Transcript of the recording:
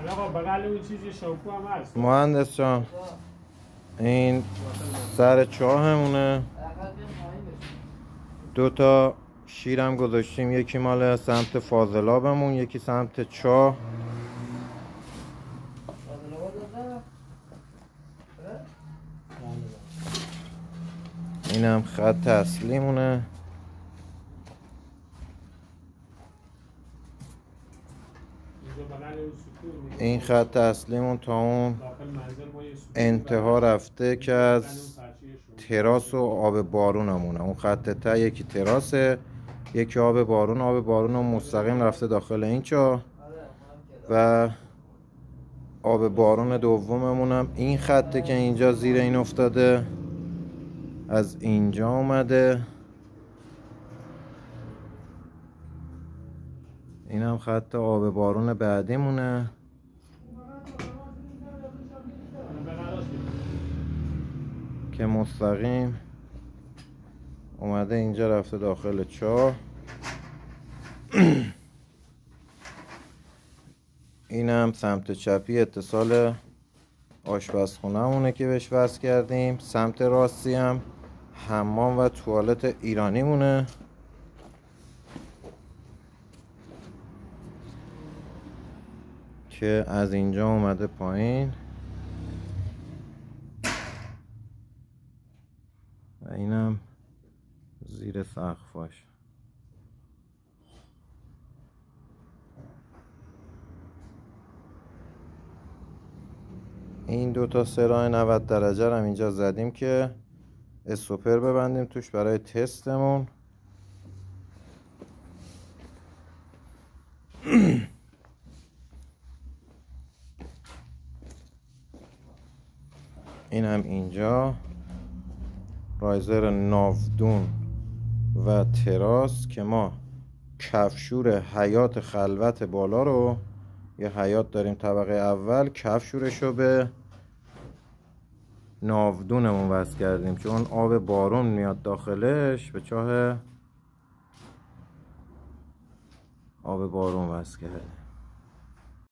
آقا بغل اون چیزی شامپو هم هست. مهندس جان این سر چاهمونه، 2 تا شیرم گذاشتیم، یکی مال سمت فاضلابمون، یکی سمت چاه. اینم خط اصلیمونه. این خط اصلیمون تا اون انتها رفته که از تراس و آب بارونمونه. اون خط ته یکی تراسه، یکی آب بارون. آب بارون مستقیم رفته داخل این چاه و آب بارون دوممونم این خطه که اینجا زیر این افتاده، از اینجا اومده. اینم خط آب بارون بعدیمونه که مستقیم اومده اینجا رفته داخل چاه. اینم سمت چپی اتصال آشپزخونه‌مونه که بهش وصل کردیم. سمت راستی هم حمام و توالت ایرانی مونه که از اینجا اومده پایین و اینم زیر سقفاش. این 2 تا سراح 90 درجه هم اینجا زدیم که استوپر ببندیم توش برای تستمون. این هم اینجا رایزر ناودون و تراس که ما کفشور حیات خلوت بالا رو، یه حیات داریم طبقه اول، کفشورش رو به ناودونمون وصل کردیم چون آب بارون میاد داخلش، به چاه آب بارون وصل کردیم.